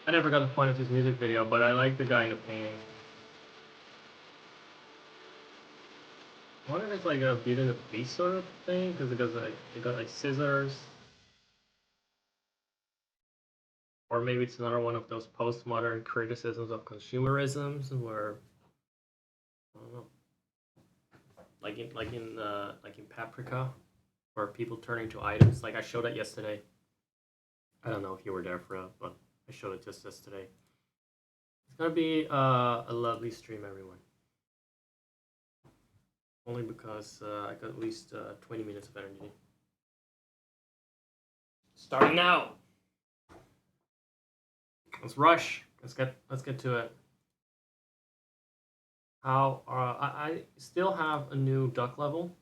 I never got the point of his music video, but I like the guy in the painting. I wonder if it's like a Beauty and the Beast sort of thing, because it got like scissors. Or maybe it's another one of those postmodern criticisms of consumerisms, where I don't know, like in Paprika, where people turn into items. Like I showed it yesterday. I don't know if you were there for it, but I showed it just yesterday. It's gonna be a lovely stream, everyone. Only because I got at least 20 minutes of energy. Starting now. Let's rush. Let's get to it. How I still have a new duck level.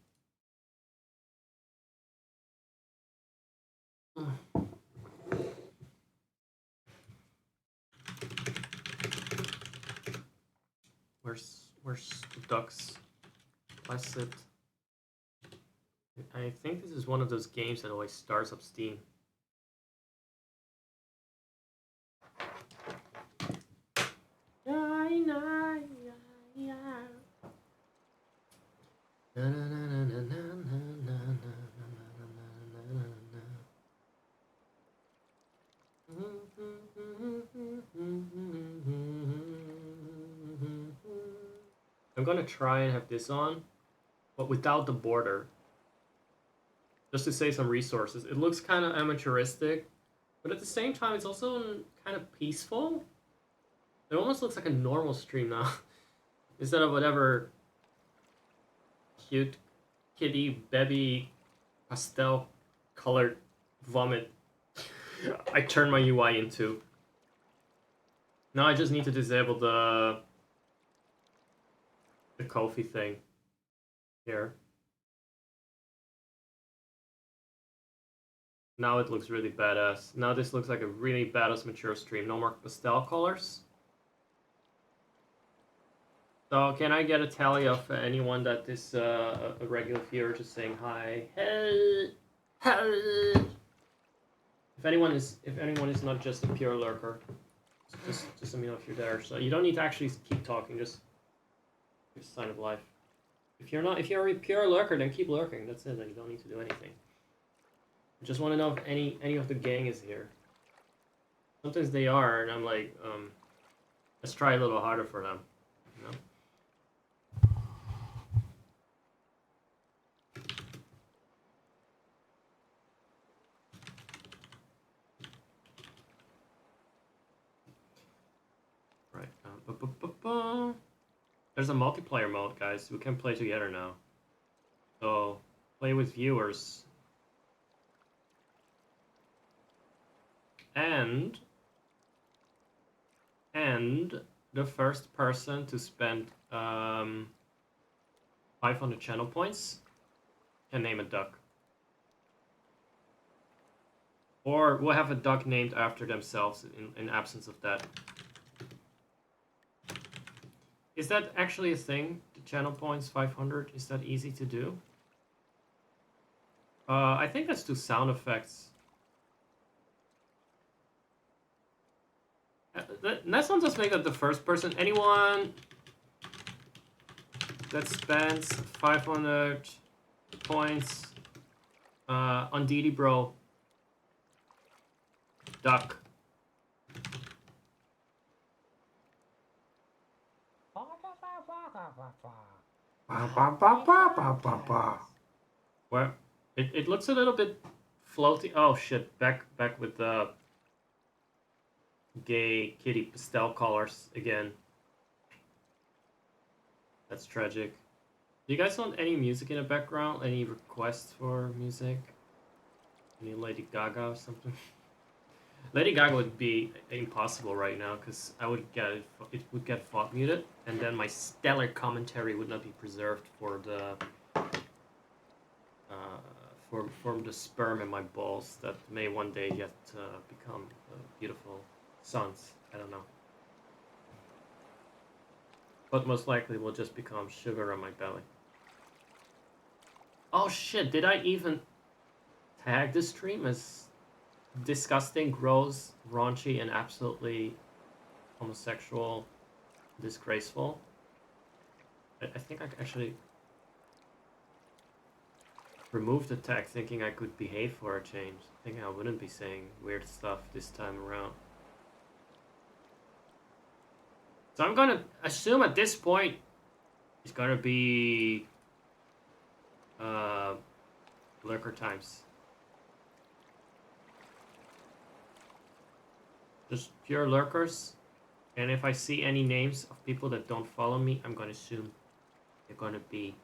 Where's the ducks? Placid. I think this is one of those games that always starts up Steam. I'm gonna try and have this on, but without the border, just to save some resources. It looks kind of amateuristic, but at the same time, it's also kind of peaceful. It almost looks like a normal stream now, instead of whatever cute kitty baby pastel colored vomit I turned my UI into. Now I just need to disable the Ko-fi thing here. Now it looks really badass. Now this looks like a really badass mature stream. No more pastel colors. So can I get a tally of anyone that is a regular viewer just saying hi? Hey, hey. If anyone is not just a pure lurker, just let me know if you're there. So you don't need to actually keep talking. Just give a sign of life. If you're a pure lurker, then keep lurking. That's it. Then you don't need to do anything. I just want to know if any of the gang is here. Sometimes they are, and I'm like, let's try a little harder for them. You know? Right. There's a multiplayer mode, guys. We can play together now. So play with viewers. And the first person to spend 500 channel points can name a duck. Or we'll have a duck named after themselves in absence of that. Is that actually a thing? The channel points 500? Is that easy to do? I think let's do sound effects. Let's not just make that the first person. Anyone that spends 500 points on DD Bro. Duck. Well, it looks a little bit floaty. Oh shit! Back with the gay kitty pastel colors again. That's tragic. Do you guys want any music in the background? Any requests for music? Any Lady Gaga or something? Lady Gaga would be impossible right now because I would it would get fog muted, and then my stellar commentary would not be preserved for the for the sperm in my balls that may one day yet become beautiful sons. I don't know, but most likely will just become sugar on my belly. Oh shit! Did I even tag the stream as disgusting, gross, raunchy, and absolutely homosexual, disgraceful. I think I actually removed the tag thinking I could behave for a change. Thinking I wouldn't be saying weird stuff this time around. So I'm gonna assume at this point it's gonna be lurker times. Just pure lurkers. And if I see any names of people that don't follow me, I'm gonna assume they're gonna be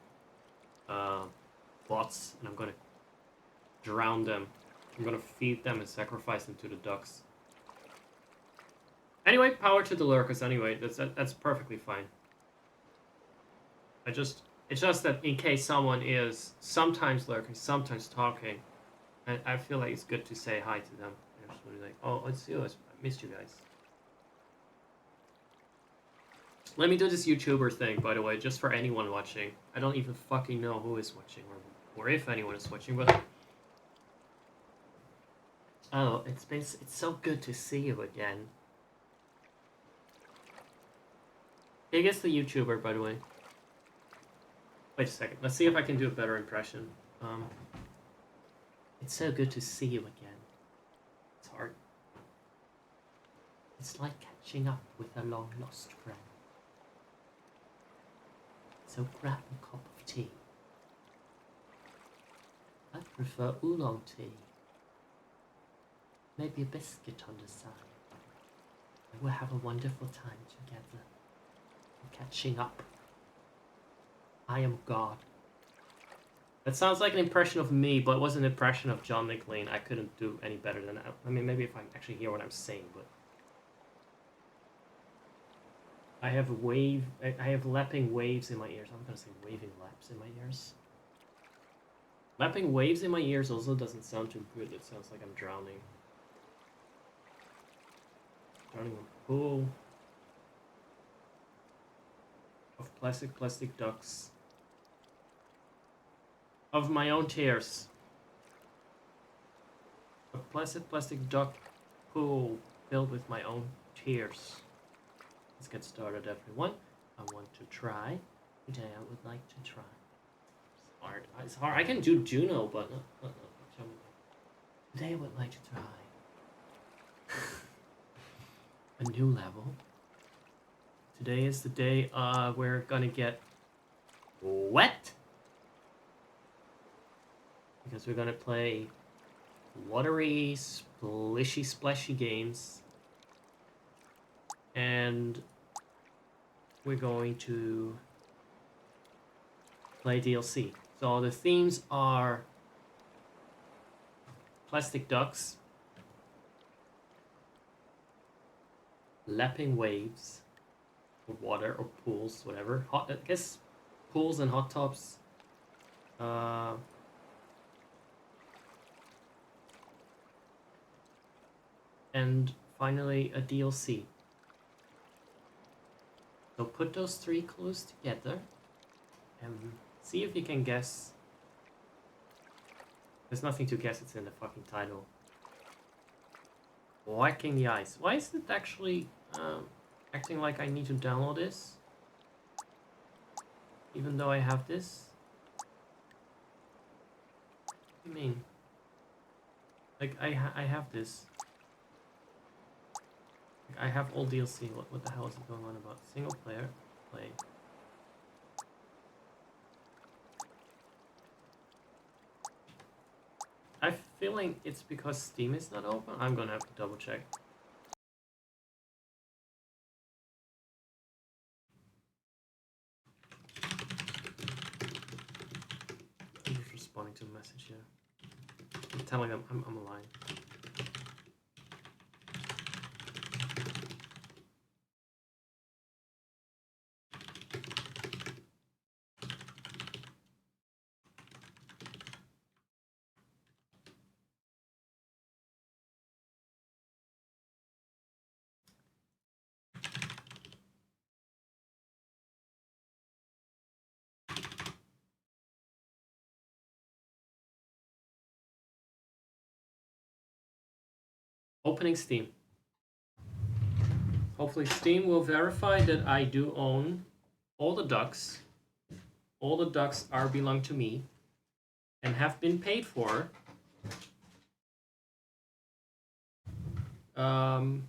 bots, and I'm gonna drown them. I'm gonna feed them and sacrifice them to the ducks. Anyway, power to the lurkers. Anyway, that's perfectly fine. It's just that in case someone is sometimes lurking, sometimes talking, and I feel like it's good to say hi to them. And just really like, oh, it's you. I missed you guys. Let me do this YouTuber thing, by the way, just for anyone watching. I don't even fucking know who is watching or if anyone is watching, but oh, it's so good to see you again. Biggest the YouTuber, by the way. Wait a second. Let's see if I can do a better impression. It's so good to see you again. It's hard. It's like catching up with a long-lost friend. So grab a cup of tea. I prefer oolong tea. Maybe a biscuit on the side. And we'll have a wonderful time together. Catching up. I am God. That sounds like an impression of me, but it was an impression of John McLean. I couldn't do any better than that. I mean, maybe if I actually hear what I'm saying, but I have lapping waves in my ears. I'm gonna say waving laps in my ears. Lapping waves in my ears also doesn't sound too good. It sounds like I'm drowning. Drowning in a pool of plastic ducks. Of my own tears. A plastic duck pool filled with my own tears. Let's get started, everyone. I want to try. Today I would like to try. It's hard. It's hard. I can do Juno, but today I would like to try a new level. Today is the day we're gonna get wet. Because we're gonna play watery, splishy, splashy games. And we're going to play DLC. So the themes are plastic ducks, lapping waves, or water, or pools, whatever. I guess pools and hot tubs. And finally a DLC. So put those three clues together and see if you can guess. There's nothing to guess, it's in the fucking title. Whacking the ice. Why is it actually acting like I need to download this? Even though I have this? What do you mean? Like, I have this. I have all DLC. What the hell is it going on about? Single player, play. I'm feeling it's because Steam is not open. I'm gonna have to double check. I'm just responding to a message here. I'm telling them I'm alive. Opening Steam. Hopefully Steam will verify that I do own all the ducks. All the ducks belong to me and have been paid for. And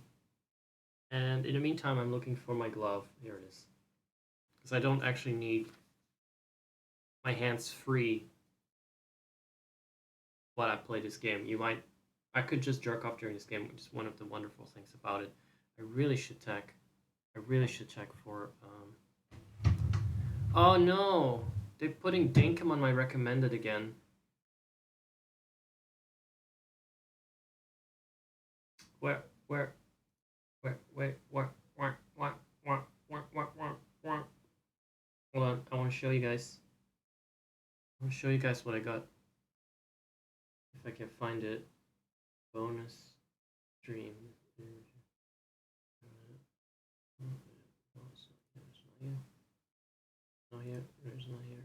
in the meantime, I'm looking for my glove. Here it is. Because I don't actually need my hands free while I play this game. I could just jerk off during this game, which is one of the wonderful things about it. I really should check for, Oh no! They're putting Dinkum on my recommended again. Where? Hold on, I want to show you guys. I want to show you guys what I got. If I can find it. Bonus stream. It's not here.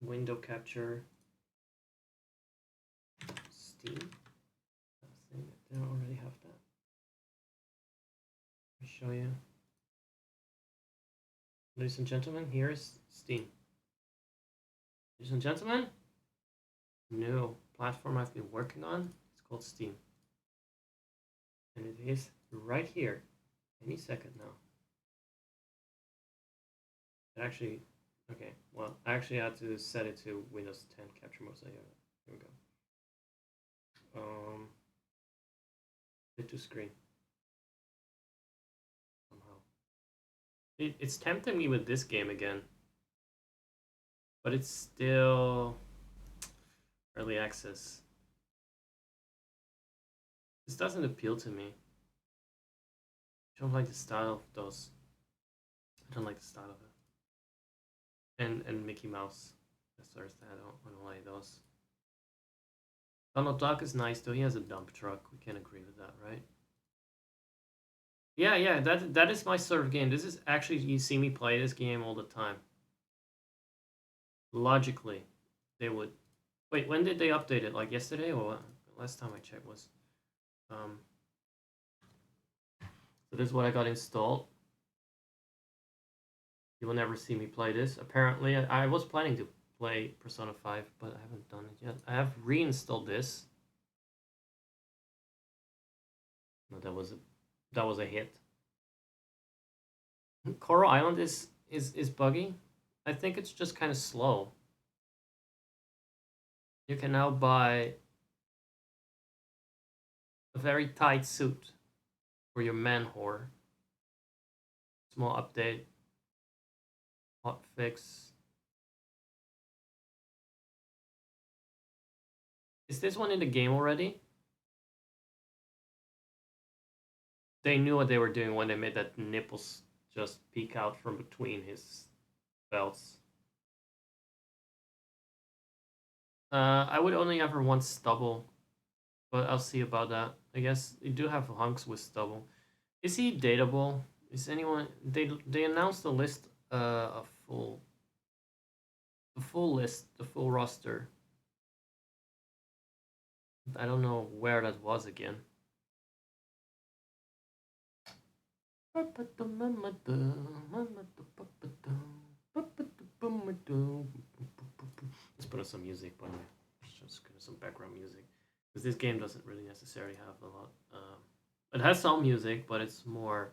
Window capture. Steam. I don't already have that. Let me show you. Ladies and gentlemen, here is Steam. Ladies and gentlemen, new platform I've been working on. It's called Steam. And it is right here. Any second now. Actually, okay, well, I actually had to set it to Windows 10 capture mode, so here we go. Fit to screen. Somehow. It's tempting me with this game again. But it's still early access. This doesn't appeal to me. I don't like the style of those. I don't like the style of it. And Mickey Mouse. That sort of thing. I don't like those. Donald Duck is nice though. He has a dump truck. We can agree with that, right? Yeah. That is my sort of game. This is actually, you see me play this game all the time. Logically, they would. Wait, when did they update it? Like yesterday or what? Last time I checked was. So this is what I got installed. You will never see me play this. Apparently, I was planning to play Persona 5, but I haven't done it yet. I have reinstalled this. No, that was a hit. Coral Island is buggy. I think it's just kind of slow. You can now buy a very tight suit for your man whore. Small update. Hot fix. Is this one in the game already? They knew what they were doing when they made that nipples just peek out from between his belts. I would only ever want stubble, but I'll see about that. I guess you do have hunks with stubble. Is he dateable? Is anyone? They announced the list, the full list, the full roster. I don't know where that was again. Let's put on some music, by the way. Just some background music, because this game doesn't really necessarily have a lot. It has some music, but it's more.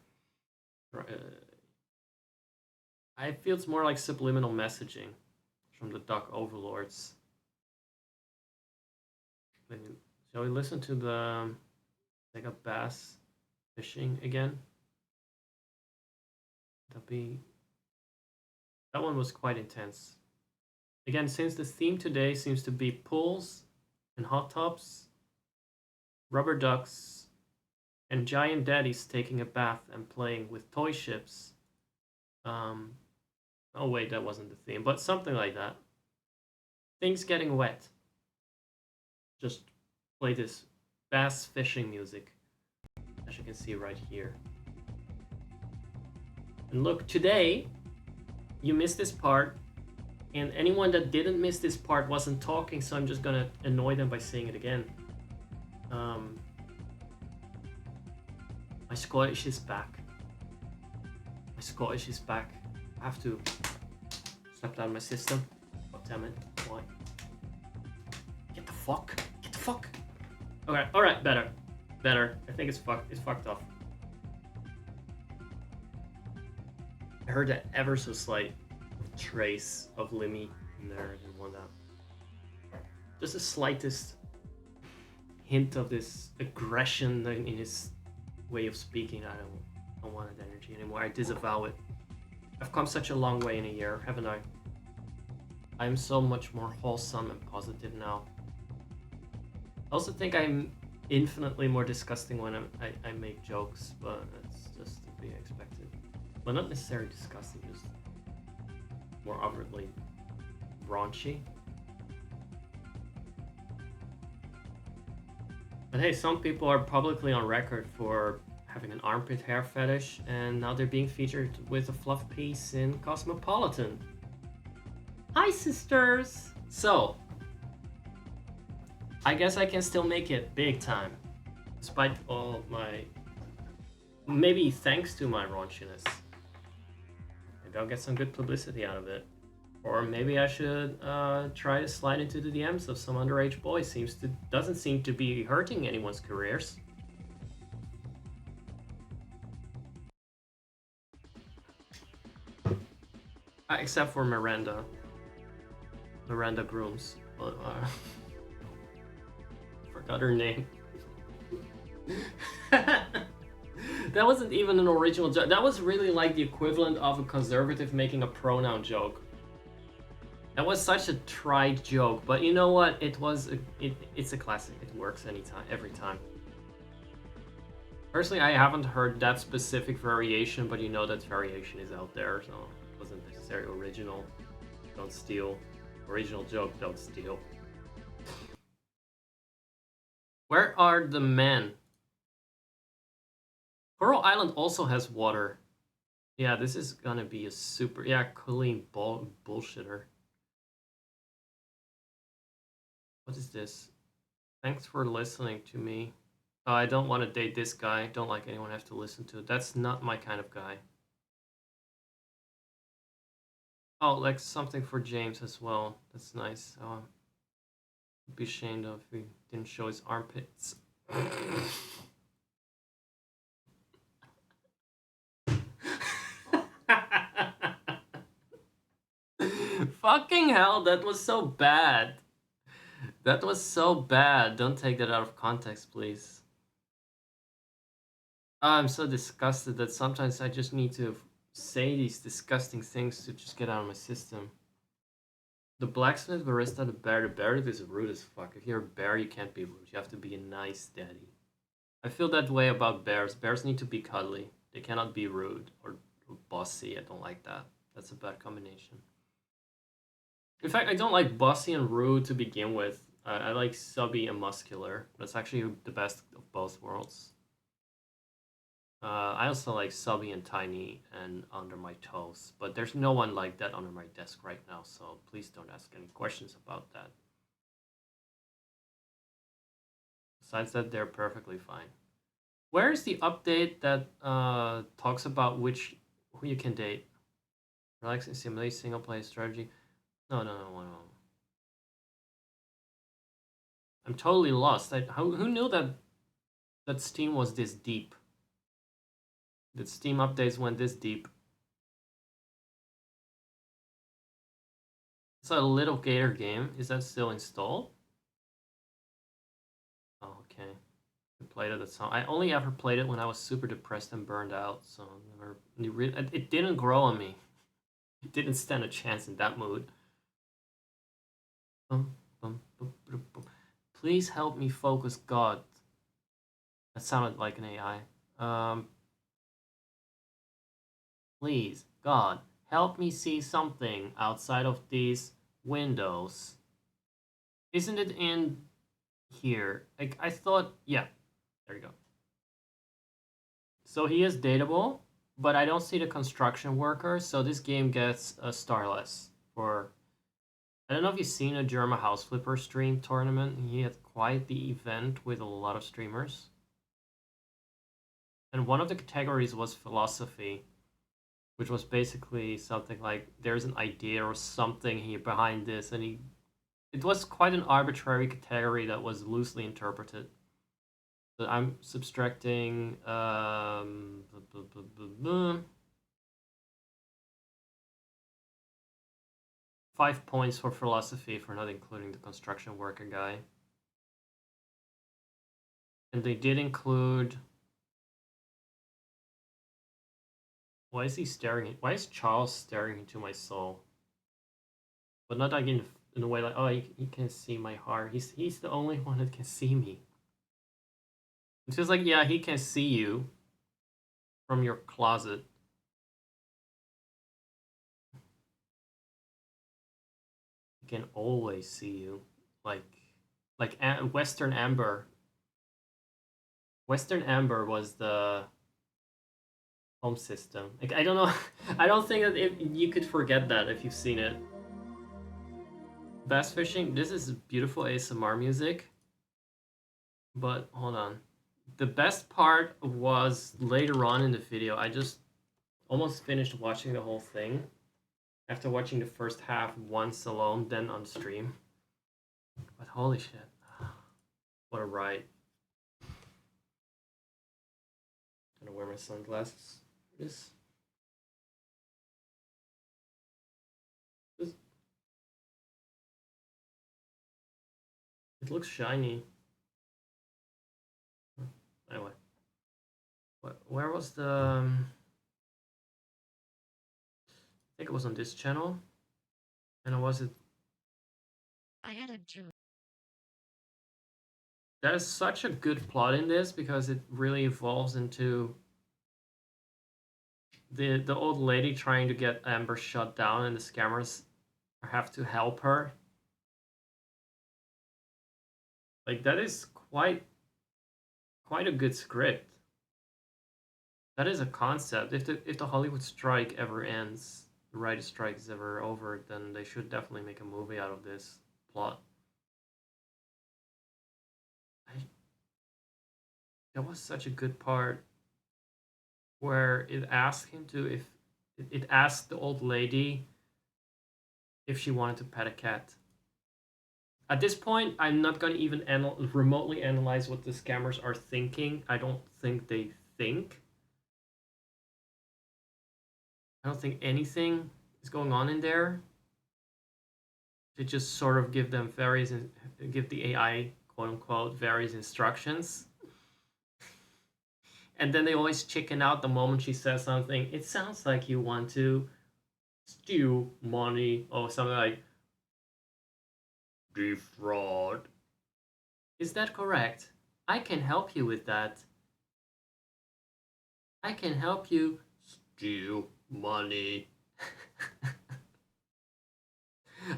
I feel it's more like subliminal messaging from the Duck Overlords. Shall we listen to the Sega Bass Fishing again? That one was quite intense. Again, since the theme today seems to be pools and hot tubs, rubber ducks, and giant daddies taking a bath and playing with toy ships. Oh wait, that wasn't the theme, but something like that. Things getting wet. Just play this bass fishing music, as you can see right here. And look, today, you missed this part. And anyone that didn't miss this part wasn't talking, so I'm just gonna annoy them by saying it again. My Scottish is back. My Scottish is back. I have to snap that out of my system. God damn it. Why? Get the fuck. Get the fuck. Okay, alright, better. Better. I think it's fucked off. I heard that ever so slight trace of Limmy in there. I didn't want that. Just the slightest hint of this aggression in his way of speaking. I don't want that energy anymore. I disavow it. I've come such a long way in a year, haven't I? I'm so much more wholesome and positive now. I also think I'm infinitely more disgusting when I make jokes, but that's just to be expected. Well, not necessarily disgusting, just more overtly raunchy. But hey, some people are publicly on record for having an armpit hair fetish, and now they're being featured with a fluff piece in Cosmopolitan. Hi, sisters! So, I guess I can still make it big time, despite all my... Maybe thanks to my raunchiness. Maybe I'll get some good publicity out of it. Or maybe I should try to slide into the DMs of some underage boy. Doesn't seem to be hurting anyone's careers. Except for Miranda. Miranda Grooms. But, forgot her name. That wasn't even an original joke. That was really like the equivalent of a conservative making a pronoun joke. That was such a tried joke, but you know what? It's a classic. It works anytime, every time. Personally, I haven't heard that specific variation, but you know that variation is out there, so it wasn't necessarily original. Don't steal. Original joke, don't steal. Where are the men? Coral Island also has water. Yeah, this is gonna be a super... Yeah, Colleen bullshitter. What is this? Thanks for listening to me. Oh, I don't want to date this guy. Don't like anyone have to listen to it. That's not my kind of guy. Oh, like something for James as well. That's nice. Oh, I'd be ashamed of if he didn't show his armpits. Fucking hell, that was so bad. That was so bad. Don't take that out of context, please. I'm so disgusted that sometimes I just need to say these disgusting things to just get out of my system. The blacksmith, barista, the bear. The bear is rude as fuck. If you're a bear, you can't be rude. You have to be a nice daddy. I feel that way about bears. Bears need to be cuddly. They cannot be rude or bossy. I don't like that. That's a bad combination. In fact, I don't like bossy and rude to begin with. I like subby and muscular. That's actually the best of both worlds. I also like subby and tiny and under my toes, but there's no one like that under my desk right now, so please don't ask any questions about that. Besides that, they're perfectly fine. Where is the update that talks about who you can date? Relaxing simulate single player strategy. No. I'm totally lost. Who knew that Steam was this deep? That Steam updates went this deep. It's a Little Gator game. Is that still installed? Oh, okay. I played it at some. I only ever played it when I was super depressed and burned out, so it didn't grow on me. It didn't stand a chance in that mood. Please help me focus, God. That sounded like an AI. Please, God, help me see something outside of these windows. Isn't it in here? I thought, yeah, there you go. So he is dateable, but I don't see the construction worker, so this game gets a star less for I don't know if you've seen a German House Flipper stream tournament. He had quite the event with a lot of streamers. And one of the categories was philosophy, which was basically something like there's an idea or something here behind this, and it was quite an arbitrary category that was loosely interpreted. So I'm subtracting 5 points for philosophy for not including the construction worker guy. And they did include. Why is he staring? Why is Charles staring into my soul? But not like in a way like, oh, he can see my heart. He's the only one that can see me. It's just like, yeah, he can see you from your closet. He can always see you, like Western Amber. Western Amber was the home system. Like, I don't know. I don't think that you could forget that if you've seen it. Bass fishing. This is beautiful ASMR music. But hold on. The best part was later on in the video. I just almost finished watching the whole thing after watching the first half once alone, then on stream. But holy shit. What a ride. I'm gonna wear my sunglasses for this. It looks shiny. Anyway. Where was the... I think it was on this channel. And was it... I had a dream. There's such a good plot in this because it really evolves into the old lady trying to get Amber shut down and the scammers have to help her. Like, that is quite a good script. That is a concept. If the Hollywood strike ever ends, the writer's strike is ever over, then they should definitely make a movie out of this plot. That was such a good part where it asked him to it asked the old lady if she wanted to pet a cat. At this point, I'm not going to even remotely analyze what the scammers are thinking. I don't think they think. I don't think anything is going on in there. They just sort of give them give the AI, quote unquote, various instructions. And then they always chicken out the moment she says something. It sounds like you want to steal money or something like defraud. Is that correct? I can help you with that. I can help you steal money.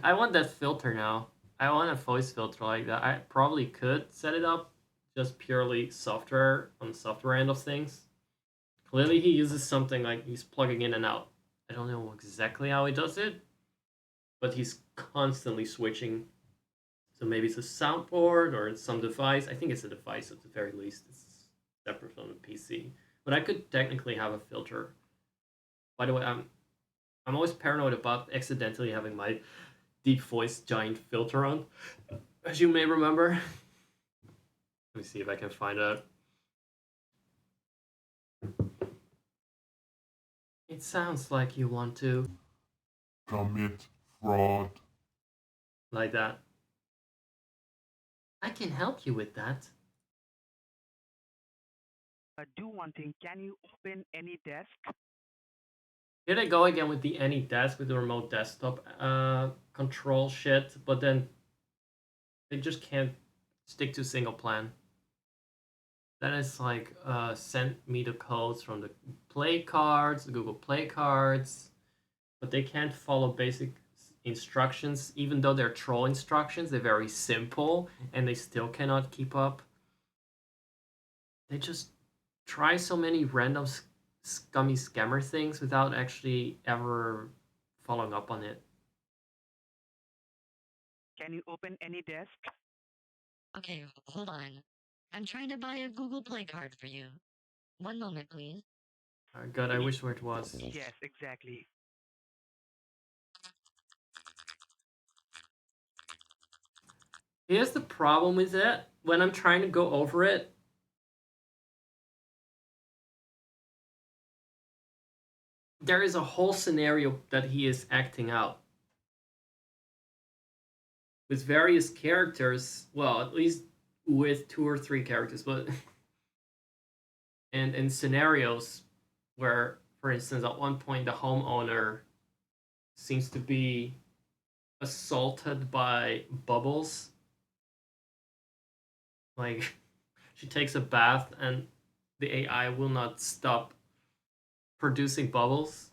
I want that filter now. I want a voice filter like that. I probably could set it up just purely software on the software end of things. Clearly he uses something like he's plugging in and out. I don't know exactly how he does it, but he's constantly switching. So maybe it's a soundboard or it's some device. I think it's a device at the very least. It's separate from the PC. But I could technically have a filter. By the way, I'm always paranoid about accidentally having my deep voice giant filter on, as you may remember. Let me see if I can find out. It sounds like you want to commit fraud. Like that. I can help you with that. Do one thing. Can you open any desk? Here they go again with the any desk with the remote desktop control shit, but then they just can't stick to single plan. Then it's like send me the codes from the play cards, the Google Play cards, but they can't follow basic instructions, even though they're troll instructions. They're very simple and they still cannot keep up. They just try so many random scummy scammer things without actually ever following up on it. Can you open any desk? Okay, hold on. I'm trying to buy a Google Play card for you. One moment, please. God, I wish where it was. Yes, exactly. Here's the problem with it. When I'm trying to go over it, there is a whole scenario that he is acting out with various characters. Well, at least with 2 or 3 characters, but and in scenarios where, for instance, at one point the homeowner seems to be assaulted by bubbles. Like, she takes a bath and the AI will not stop producing bubbles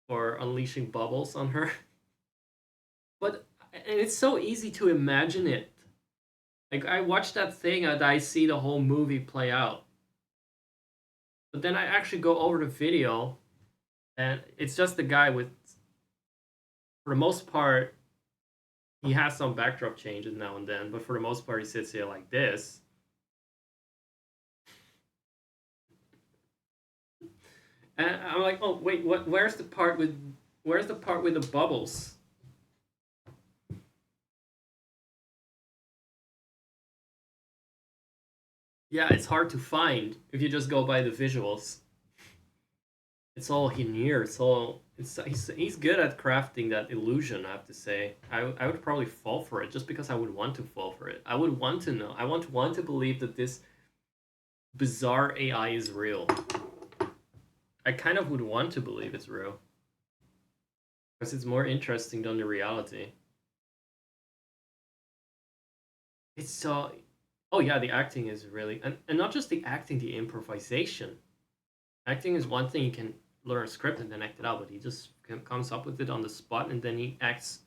or unleashing bubbles on her. But and it's so easy to imagine it. Like, I watch that thing and I see the whole movie play out. But then I actually go over the video and it's just the guy with, for the most part, he has some backdrop changes now and then, but for the most part he sits here like this. And I'm like, oh wait, what? Where's the part with the bubbles? Yeah, it's hard to find if you just go by the visuals. It's all here. He's good at crafting that illusion. I have to say, I would probably fall for it just because I would want to fall for it. I would want to know. I want to believe that this bizarre AI is real. I kind of would want to believe it's real because it's more interesting than the reality. It's so. Oh yeah, the acting is really, and not just the acting, the improvisation. Acting is one thing, you can learn a script and then act it out, but he just comes up with it on the spot and then he acts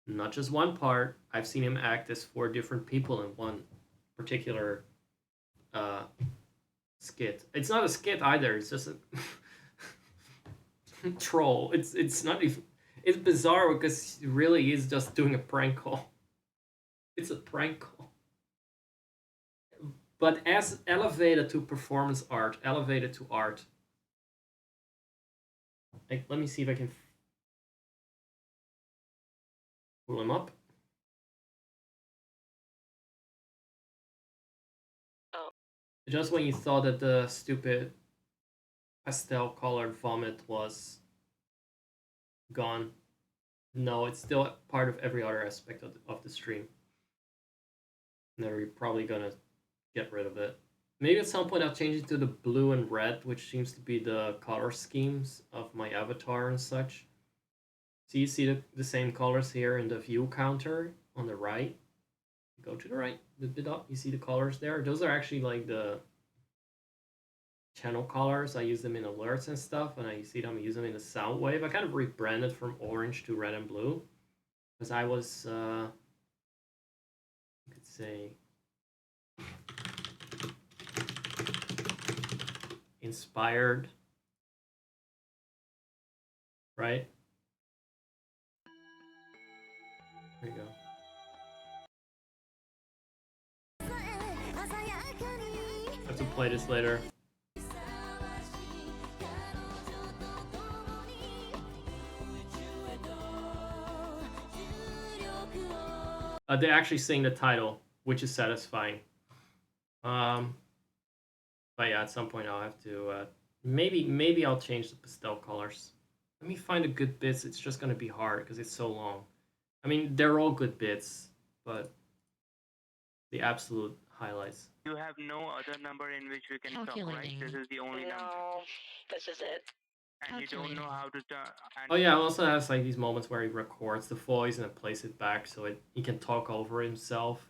not just one part. I've seen him act as 4 different people in one particular skit. It's not a skit either. It's just a troll. It's not even. It's bizarre because he really is just doing a prank call. It's a prank call, but as elevated to performance art, elevated to art. Like, let me see if I can pull him up. Oh. Just when you thought that the stupid pastel colored vomit was gone, no, it's still part of every other aspect of the stream. And then we're probably gonna get rid of it. Maybe at some point I'll change it to the blue and red, which seems to be the color schemes of my avatar and such. So you see the same colors here in the view counter on the right. Go to the right, a bit up, you see the colors there. Those are actually like the channel colors. I use them in alerts and stuff, and I see them use them in the sound wave. I kind of rebranded from orange to red and blue because I was, you could say, inspired, right? There you go. I have to play this later. They actually sing the title, which is satisfying. But yeah, at some point I'll have to maybe I'll change the pastel colors. Let me find the good bits. It's just gonna be hard because it's so long. I mean, they're all good bits, but the absolute highlights. You have no other number in which we can talk, right? Calculating. This is the only number. No, this is it. And you don't know how to turn. Oh yeah, it also has like these moments where he records the voice and then plays it back so he can talk over himself.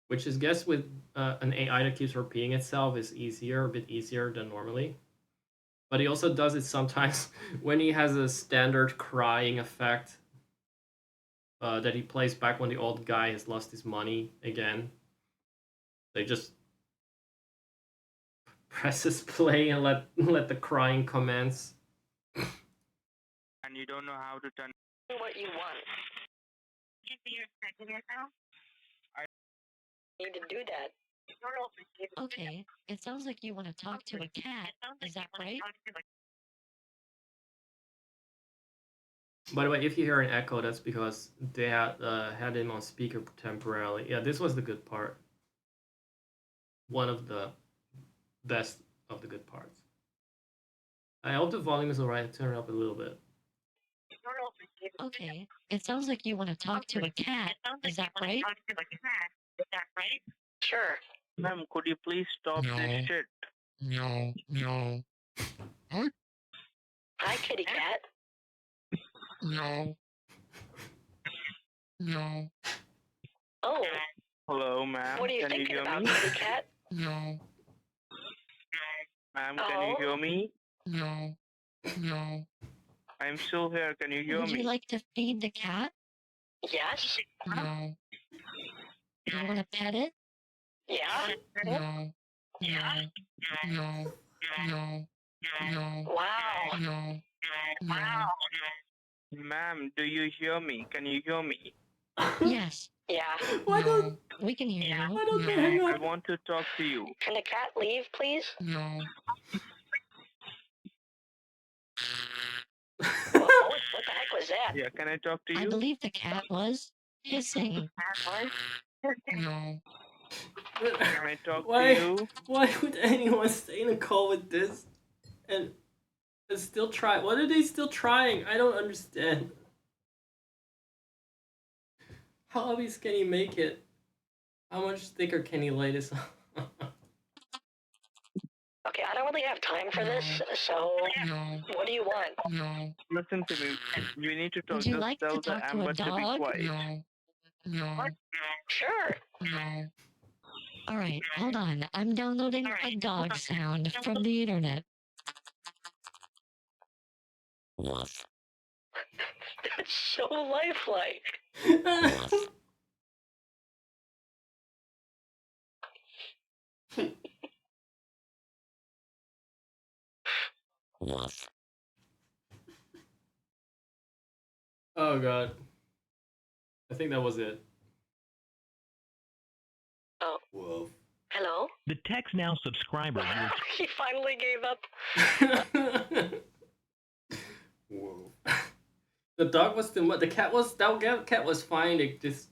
Which is, guess, with an AI that keeps repeating itself is a bit easier than normally. But he also does it sometimes when he has a standard crying effect that he plays back when the old guy has lost his money again. They just presses play and let the crying commence. And you don't know how to turn. What you want. Need to do that. Okay, it sounds like you want to talk to a cat. Is that right? By the way, if you hear an echo, that's because they had him on speaker temporarily. Yeah, this was the good part. One of the best of the good parts. I hope the volume is alright. Turn it up a little bit. Okay, it sounds like you want to talk to a cat. Is that right? Sure. Ma'am, could you please stop this shit? No. Huh? Hi, kitty cat. No. Oh, Hello, ma'am. what are you Can you thinking hear about, me? kitty cat? Ma'am, can you hear me? No. I'm still here. Can you hear Would you me? like to feed the cat? Yes. No. You want to pet it? Yeah. No. Wow. Ma'am, do you hear me? Can you hear me? Yes. Yeah. Why don't We can hear you. Why don't they hang I up? want to talk to you. Can the cat leave, please? No. What the heck was that? Yeah, can I talk to I you? believe the cat was hissing. No. Can I talk to Why? you? Why would anyone stay in a call with this and still try? What are they still trying? I don't understand. How obvious can you make it? How much thicker can you lay this on? Okay, I don't really have time for this, so what do you want? Listen to me. We need to talk. Would you Just like to tell the talk to a Amber to be dog? quiet. Sure. All right, hold on. I'm downloading a dog sound from the internet. That's so lifelike. Oh god. I think that was it. Oh. Whoa. Hello? The Text Now subscriber will He finally gave up. Whoa. The dog was the cat was that cat was fine. They just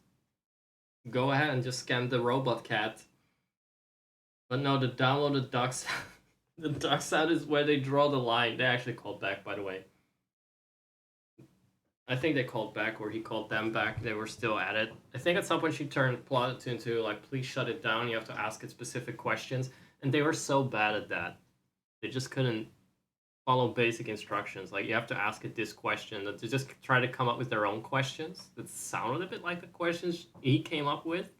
go ahead and just scam the robot cat. But no, the downloaded dog sound, the dog sound is where they draw the line. They actually called back, by the way. I think they called back, or he called them back. They were still at it. I think at some point she plotted into like, please shut it down. You have to ask it specific questions, and they were so bad at that. They just couldn't follow basic instructions. Like, you have to ask it this question. That they just try to come up with their own questions that sounded a bit like the questions he came up with.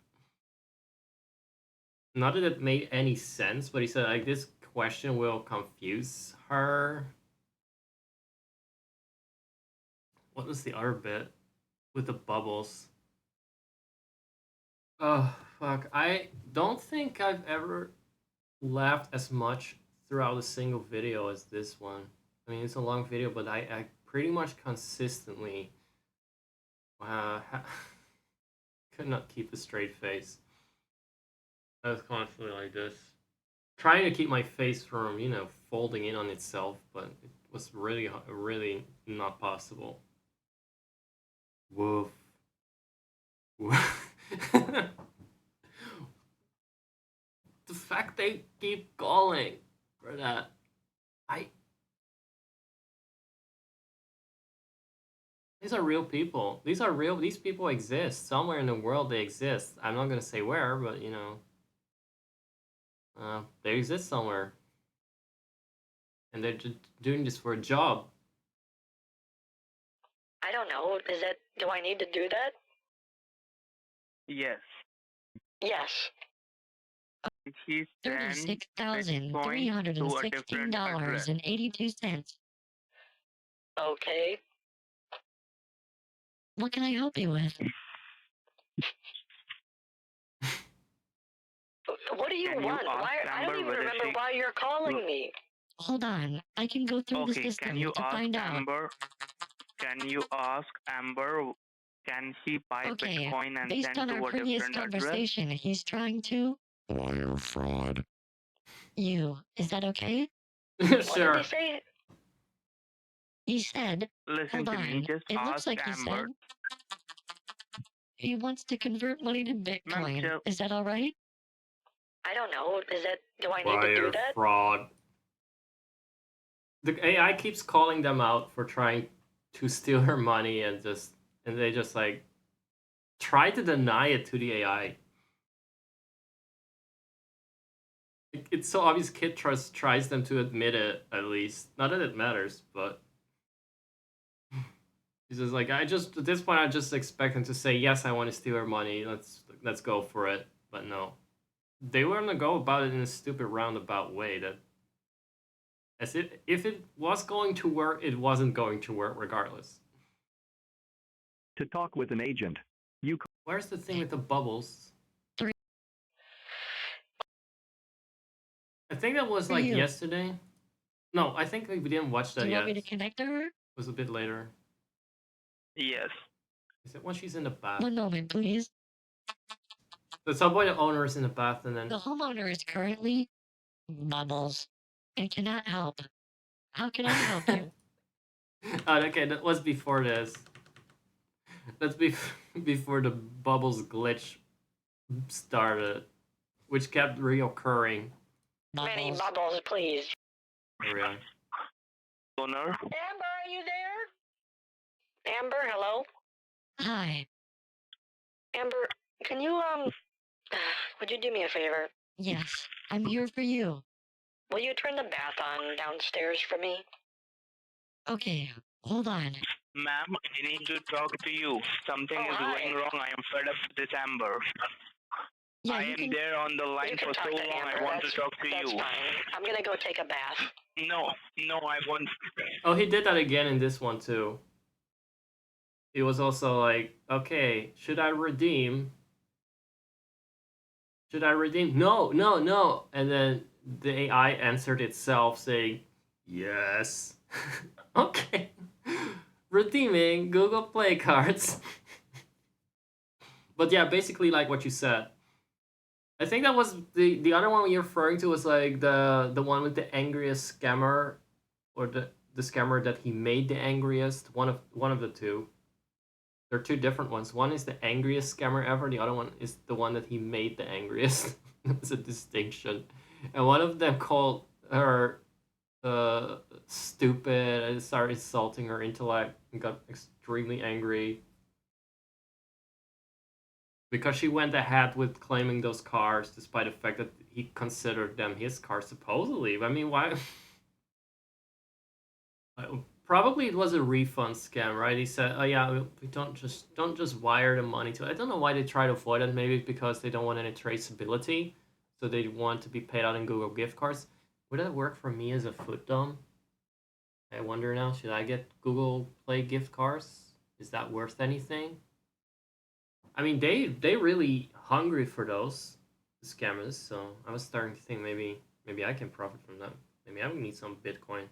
Not that it made any sense, but he said like, this question will confuse her. What was the other bit with the bubbles? Oh, fuck. I don't think I've ever laughed as much throughout a single video as this one. I mean, it's a long video, but I pretty much consistently could not keep a straight face. I was constantly like this. Trying to keep my face from, folding in on itself, but it was really, really not possible. Woof. Woof. The fact they keep calling for that, these are real people. These people exist. Somewhere in the world they exist. I'm not gonna say where, but they exist somewhere. And they're just doing this for a job. I don't know. Do I need to do that? Yes. Yes. He sent $36,316.82. Okay. What can I help you with? What do you want? I don't even remember why you're calling me. Hold on. I can go through the system to find out. Can you ask Amber Can he buy Okay, Bitcoin and based send on to our a previous different address? conversation, he's trying to Wire fraud. you. Is that okay? Sure. say? He said, Listen hold to me. on. Just It ask looks like he Amber. said he wants to convert money to Bitcoin. Chill. Is that all right? I don't know. Do I Wire fraud. The AI keeps calling them out for trying to steal her money and they just like try to deny it to the AI. It's so obvious Kit tries them to admit it, at least. Not that it matters, but he's just like, at this point I just expect him to say, yes, I want to steal her money. Let's go for it. But no. They were gonna go about it in a stupid roundabout way that as if it was going to work, it wasn't going to work regardless. To talk with an agent, you Where's the thing with the bubbles? I think that was like you. yesterday. No, I think we didn't watch Do that you yet. want me to connect to her? It was a bit later. Yes. Is it when she's in the bath? One moment, please. The subway owner is in the bath and then The homeowner is currently Bubbles and cannot help. How can I help you? oh, okay, that was before this. That's before the bubbles glitch started, which kept reoccurring. Many Bubbles. bubbles, please. There we are. Owner. Amber, are you there? Amber, hello? Hi. Amber, can you, would you do me a favor? Yes, I'm here for you. Will you turn the bath on downstairs for me? Okay, hold on. Ma'am, I need to talk to you. Something is going wrong. I am fed up with this Amber. Yeah, I you am can. there on the line for so long. I want to talk to you. That's fine. I'm gonna go take a bath. No, I want. Oh, he did that again in this one too. He was also like, okay, should I redeem? Should I redeem? No, no, no. And then the AI answered itself saying, yes. okay. Redeeming Google Play cards. But yeah, basically like what you said. I think that was the other one you're referring to was like the one with the angriest scammer, or the scammer that he made the angriest. One of the two. There are two different ones. One is the angriest scammer ever. The other one is the one that he made the angriest. There's a distinction, and one of them called her stupid and started insulting her intellect and got extremely angry because she went ahead with claiming those cars despite the fact that he considered them his cars supposedly. I mean, why? Probably it was a refund scam, right? He said, "Oh yeah, we don't just wire the money to." I don't know why they try to avoid it. Maybe it's because they don't want any traceability, so they want to be paid out in Google gift cards. Would that work for me as a foot dumb? I wonder now. Should I get Google Play gift cards? Is that worth anything? I mean, they really hungry for those scammers. So I was starting to think maybe I can profit from that. Maybe I would need some Bitcoin.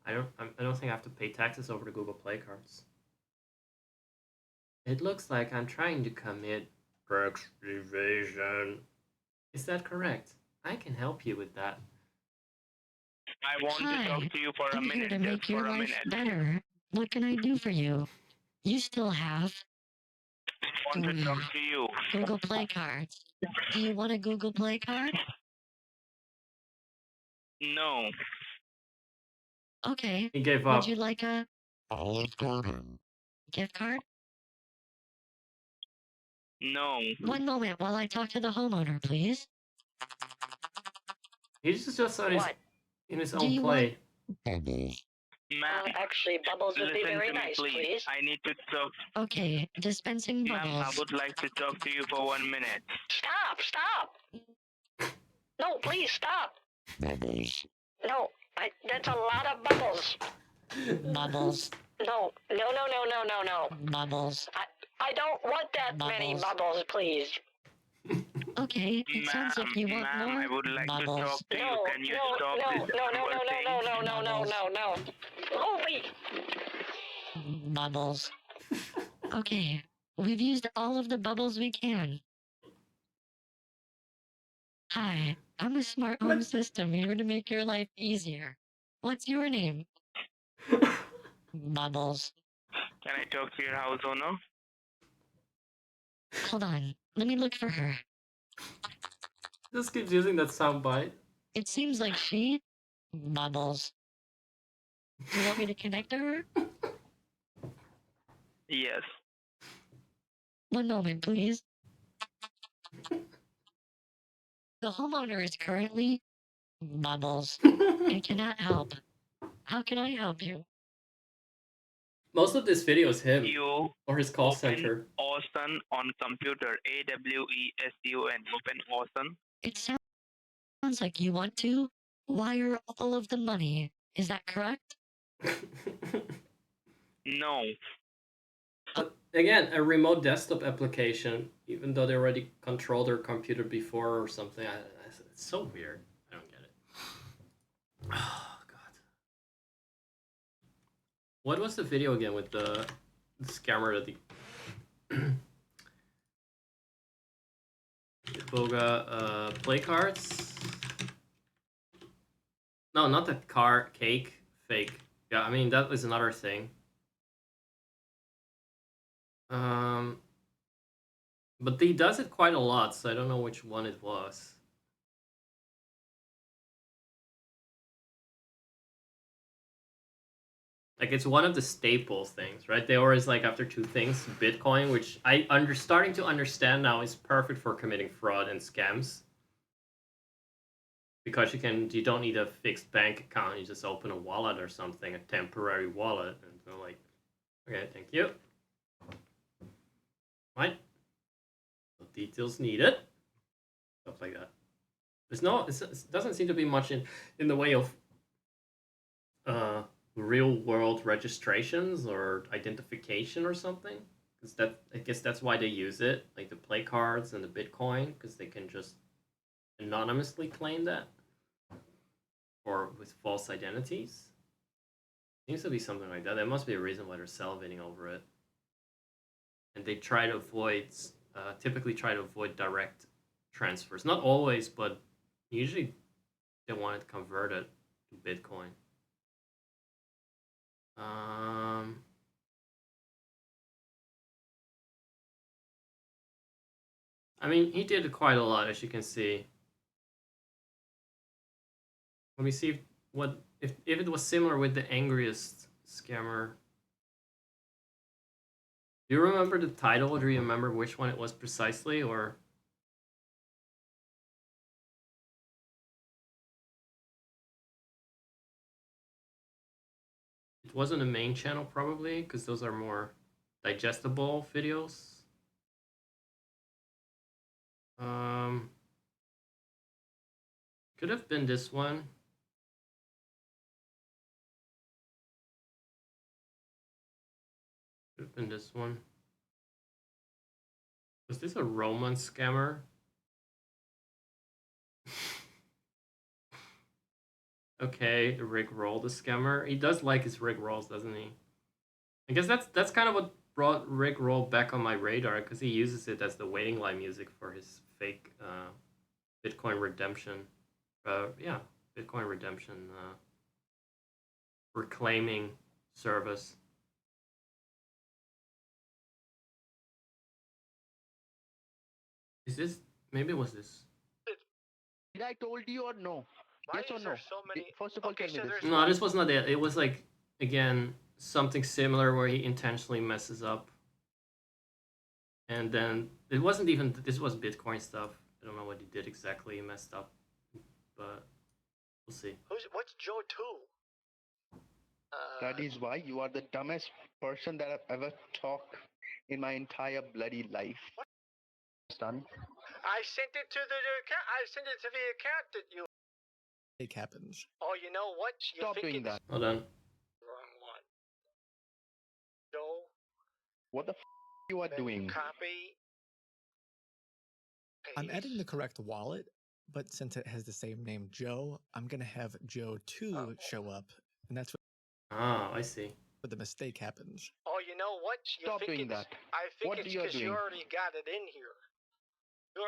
I don't think I have to pay taxes over the Google Play cards. It looks like I'm trying to commit tax evasion. Is that correct? I can help you with that. I want to Hi, talk to you for a I'm here minute, to make just your for a life minute. better. What can I do for you? You still have I want to talk to you. Google Play cards. Do you want a Google Play card? No, Okay. He gave Would up. you like a Olive Garden. gift card? no. One moment while I talk to the homeowner, please. He's just on What? in his Do own you play. Bubbles. Ma'am, Actually, Bubbles would be listen very to me, nice, please. please. I need to talk. Okay, dispensing Ma'am, I bubbles. would like to talk to you for 1 minute. Stop! Stop! No, please stop! Bubbles. No, that's a lot of bubbles. Bubbles. No, no, no, no, no, no, no. Bubbles. I don't want that many Bubbles. bubbles, please. Okay, it sounds like you want Ma'am, I more would like to bubbles. talk to you. No, Can you no, stop no, this no, no, no, number no, thing? no, no, no, no, no, no. Oh, wait. Bubbles. Okay, we've used all of the bubbles we can. Hi, I'm a smart home system here to make your life easier. What's your name? Bubbles. Can I talk to your house owner? Hold on, let me look for her. Just keeps using that soundbite. It seems like she... Bubbles. Do you want me to connect to her? Yes. One moment, please. The homeowner is currently... Bubbles. And cannot help. How can I help you? Most of this video is him You or his call open center. Awesome on computer. AWESUN. Open Awesome. It sounds like you want to wire all of the money. Is that correct? No. But again, a remote desktop application, even though they already control their computer before or something, it's so weird. I don't get it. Oh god. What was the video again with the scammer that the Kitboga play cards? No, not the cake fake. Yeah, I mean that was another thing. But he does it quite a lot, so I don't know which one it was. Like it's one of the staple things, right? They always like after two things, Bitcoin, which starting to understand now is perfect for committing fraud and scams. Because you don't need a fixed bank account, you just open a wallet or something, a temporary wallet, and they're like, okay, thank you. Right? No details needed. Stuff like that. It doesn't seem to be much in the way of real world registrations or identification or something. Because I guess that's why they use it, like the play cards and the Bitcoin, because they can just anonymously claim that, or with false identities. Seems to be something like that. There must be a reason why they're salivating over it. And they try to avoid, typically try to avoid direct transfers. Not always, but usually they want it converted to Bitcoin. I mean, he did quite a lot, as you can see. Let me see if it was similar with the angriest scammer. Do you remember the title, or do you remember which one it was precisely, or? It wasn't a main channel, probably, because those are more digestible videos. Could have been this one. Could have been this one. Was this a Roman scammer? Okay, Rick Roll the scammer. He does like his Rick Rolls, doesn't he? I guess that's kind of what brought Rick Roll back on my radar, because he uses it as the waiting line music for his fake Bitcoin redemption. Yeah, Bitcoin redemption reclaiming service. Is this, maybe it was this? Did I told you or no? Why Yes or is no? there so many? First of all, Okay, tell me so this. there's No, this was not it. It was like, again, something similar where he intentionally messes up. And then it wasn't even, this was Bitcoin stuff. I don't know what he did exactly. He messed up, but we'll see. what's Joe 2? That is why you are the dumbest person that I've ever talked in my entire bloody life. Son. I sent it to the account. I sent it to the account that you. It happens. Oh, you know what? Stop doing that. Hold on. Wrong one. Joe. What the you are doing? Copy. I'm adding the correct wallet, but since it has the same name Joe, I'm gonna have Joe 2 show up, and that's Ah, I see. where the mistake happens. Oh, you know what? You Stop think doing it's- that. I think What it's you are because you doing. already got it in here. You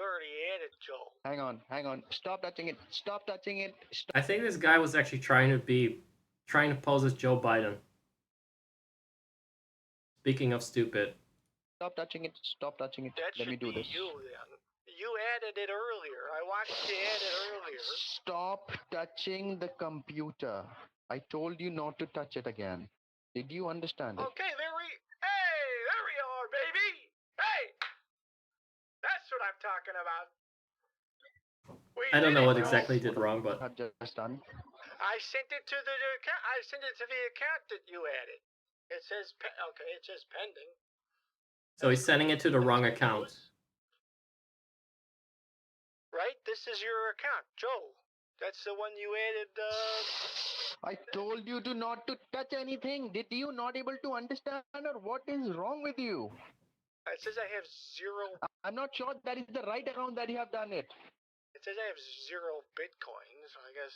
already added Joe. Hang on. Stop touching it. Stop touching it. Stop. I think this guy was actually trying to pose as Joe Biden. Speaking of stupid. Stop touching it. Stop touching it. That Let should me do be this. you then. You added it earlier. I watched you add it earlier. Stop touching the computer. I told you not to touch it again. Did you understand it? Okay, there we are, baby. Hey, that's what I'm talking about. I don't know what Joe. exactly did wrong, but I've just done. I sent it to the account. I sent it to the account that you added. It says okay. It says pending. so he's sending it to the wrong account. Right? This is your account, Joe. That's the one you added. I told you to not to touch anything. Did you not able to understand, or what is wrong with you? It says I have zero. I'm not sure that is the right account that you have done it. It says I have 0 bitcoins. I guess.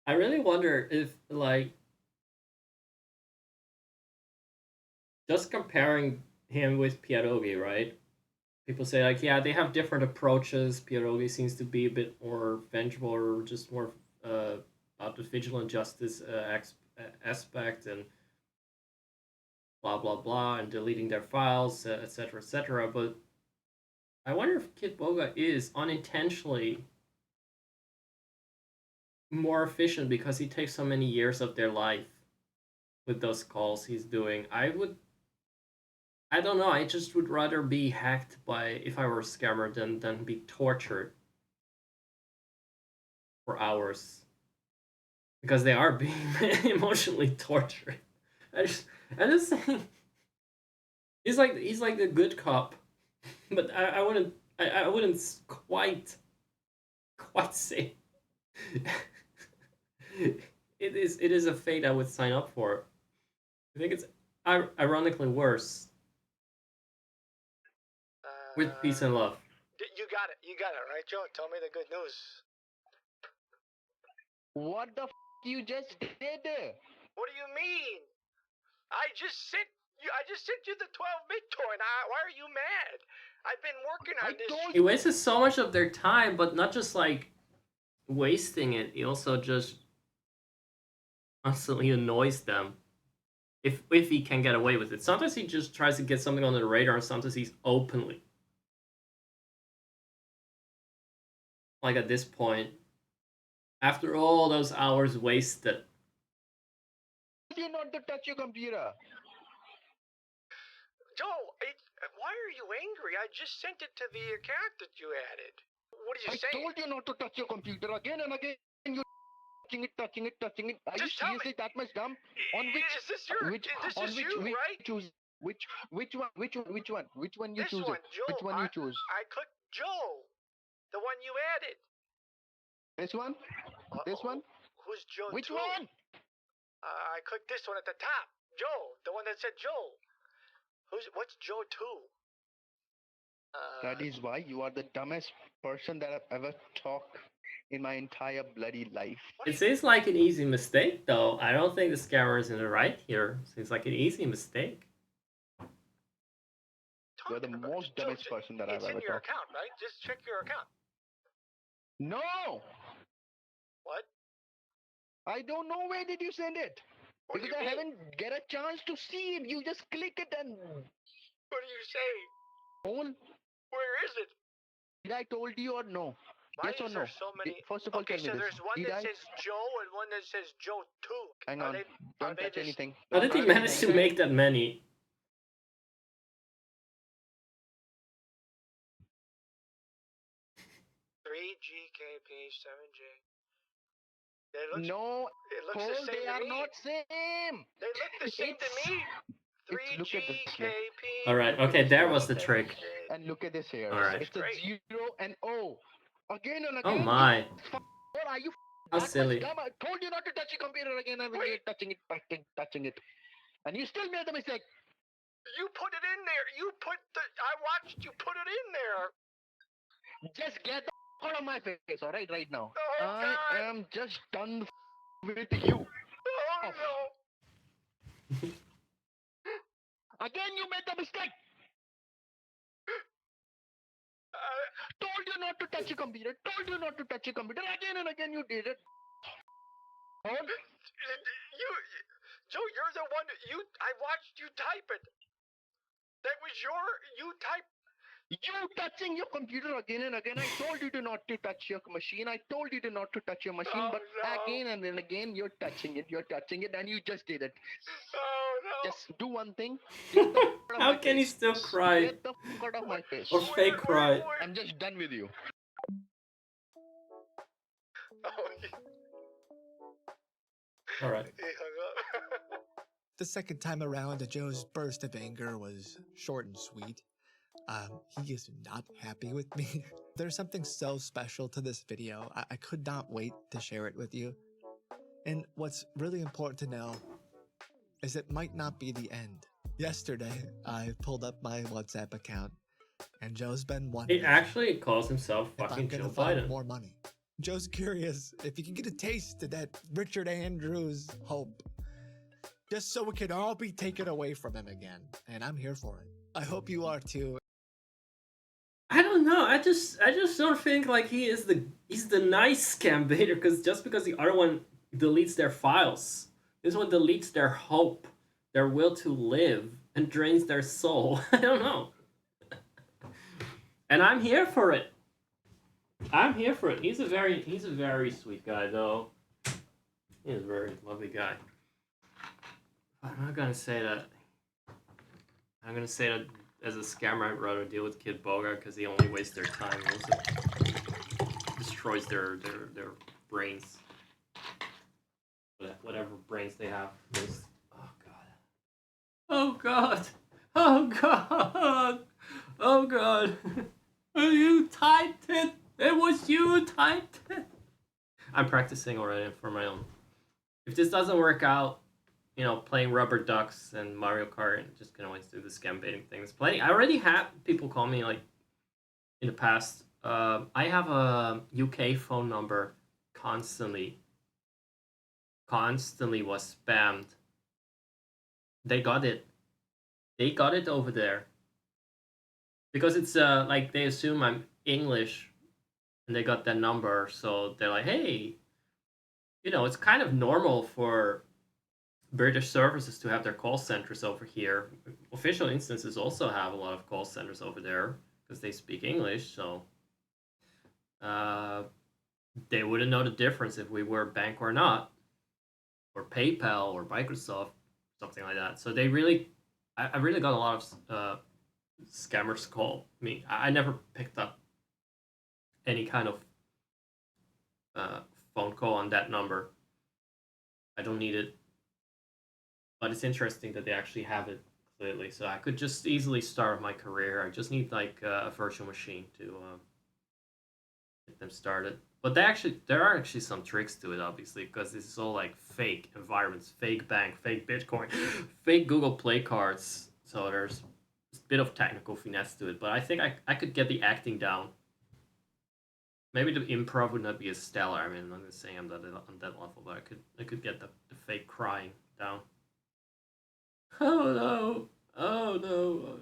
I really wonder if, like, just comparing him with Pierogi, right? People say, like, yeah, they have different approaches. Pierogi seems to be a bit more vengeful or just more about the vigilant justice aspect and blah, blah, blah, and deleting their files, etc., etc. But I wonder if Kitboga is unintentionally more efficient because he takes so many years of their life with those calls he's doing. I don't know, I just would rather be hacked by, if I were a scammer, than be tortured for hours. Because they are being emotionally tortured. I just think he's like the good cop. But I wouldn't quite say it is a fate I would sign up for. I think it's ironically worse. With peace and love. You got it, right, Joe? Tell me the good news. What the you just did? What do you mean? I just sent you the 12 Bitcoin. Why are you mad? I've been working on this. He wastes so much of their time, but not just like wasting it. He also just constantly annoys them. If he can get away with it. Sometimes he just tries to get something on the radar, and sometimes he's openly. Like at this point, after all those hours wasted. You not to touch your computer. Joe, why are you angry? I just sent it to the account that you added. What are you saying? I told you not to touch your computer again and again. You touching it. Are Just you tell seriously me. that much dumb? On which? Is this your? This is you, right? Choose which one? Which one you This choose? one, Joe. Which one you choose? I clicked Joe, the one you added. This one? This one? Who's Joe? Which 2? one? I clicked this one at the top. Joe, the one that said Joe. What's Joe 2? That is why you are the dumbest person that I've ever talked in my entire bloody life. It seems like an easy mistake, though. I don't think the scammer is in the right here. Seems like an easy mistake. You're the most dumbest person that I've ever It's in your talked. account, right? Just check your account. No! What? I don't know where did you send it. What do Because you I mean? haven't get a chance to see it. You just click it and What do you say? all. Where is it? Did I told you or no? Why Yes or is no? there so many? First of all, Okay, tell so me this. there's one Did that I? says Joe and one that says Joe 2. Hang Are on. they- Don't they touch just- anything. How did he manage to make that many? Three GKP 7J. It No, looks Paul, the same they to are me. not same. They look the same to It's- me. look at this here. 3GKP. Alright, okay, there was the trick. And look at this here. All right. It's a 0 and O. Again and Oh again. my. What are you? How that much silly. dumb? I told you not to touch your computer again. I'm touching it. And you still made the mistake. You put it in there. I watched you put it in there. Just get the out of my face, alright, right now. Oh, I God. am just done with you. Oh, no. Again, you made the mistake. Told you not to touch your computer. Told you not to touch your computer. Again and again, you did it. Joe, you're the one. I watched you type it. That was you type. You touching your computer again and again. I told you to not to touch your machine. I told you to not to touch your machine, Oh, but no. again and then again, you're touching it, and you just did it. Oh, no. Just do one thing. Get the out of How my can he face. still cry? Get the out of my face. Or fake cry? I'm just done with you. Oh, Alright. he hung up. The second time around, Joe's burst of anger was short and sweet. He is not happy with me. There's something so special to this video. I could not wait to share it with you. And what's really important to know is it might not be the end. Yesterday, I pulled up my WhatsApp account, and Joe's been wondering He actually calls himself if I'm fucking gonna Joe find Biden. more money. Joe's curious if he can get a taste of that Richard Andrews hope, just so it can all be taken away from him again. And I'm here for it. I hope you are too. I don't know. I just don't think like he's the nice scam baiter because the other one deletes their files, this one deletes their hope, their will to live, and drains their soul. I don't know. And I'm here for it. I'm here for it. He's a very sweet guy though. He's a very lovely guy. I'm not gonna say that. I'm gonna say that as a scammer, I'd rather deal with Kitboga because he only wastes their time. He also destroys their brains. Whatever brains they have. Oh god. Oh god. Oh god. Oh god. You typed it. It was you who typed it. I'm practicing already for my own. If this doesn't work out, you know, playing rubber ducks and Mario Kart, and just gonna always do the scam baiting things. Playing, I already had people call me like in the past. I have a UK phone number constantly was spammed. They got it. They got it over there because it's like they assume I'm English, and they got that number, so they're like, hey, you know, it's kind of normal for British services to have their call centers over here. Official instances also have a lot of call centers over there because they speak English, so they wouldn't know the difference if we were a bank or not, or PayPal or Microsoft, something like that. So they really, I really got a lot of scammers call me. I never picked up any kind of phone call on that number. I don't need it. But it's interesting that they actually have it clearly. So I could just easily start my career. I just need like a virtual machine to get them started. But there are actually some tricks to it, obviously, because this is all like fake environments, fake bank, fake Bitcoin, fake Google Play cards. So there's a bit of technical finesse to it. But I think I could get the acting down. Maybe the improv would not be as stellar. I mean, I'm not gonna say I'm on that level, but I could get the fake crying down. Oh no! Oh no!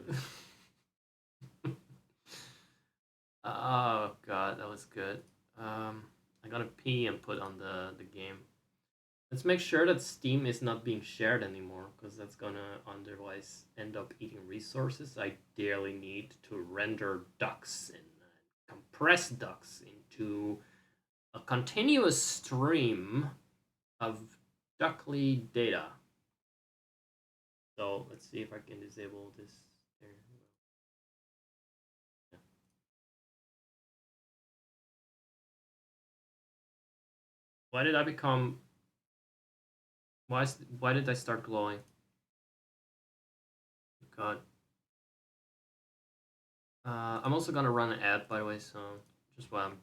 Oh god, that was good. I gotta pee and put on the game. Let's make sure that Steam is not being shared anymore, because that's gonna otherwise end up eating resources I dearly need to render ducks and compress ducks into a continuous stream of duckly data. So let's see if I can disable this. There. Yeah. Why did I become? Why did I start glowing? God. I'm also gonna run an ad, by the way. So just while I'm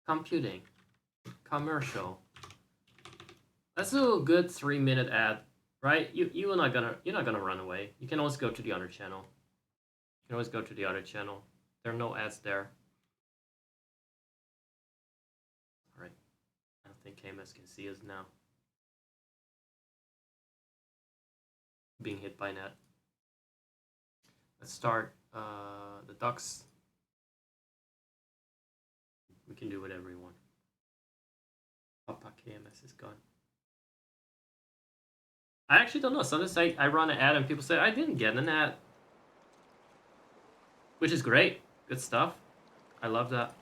computing, commercial. Let's do a good 3-minute ad Right? You're not gonna run away. You can always go to the other channel. You can always go to the other channel. There are no ads there. Alright. I don't think KMS can see us now. Being hit by net. Let's start the ducks. We can do whatever we want. Papa KMS is gone. I actually don't know. Sometimes I run an ad and people say I didn't get an ad. Which is great. Good stuff. I love that.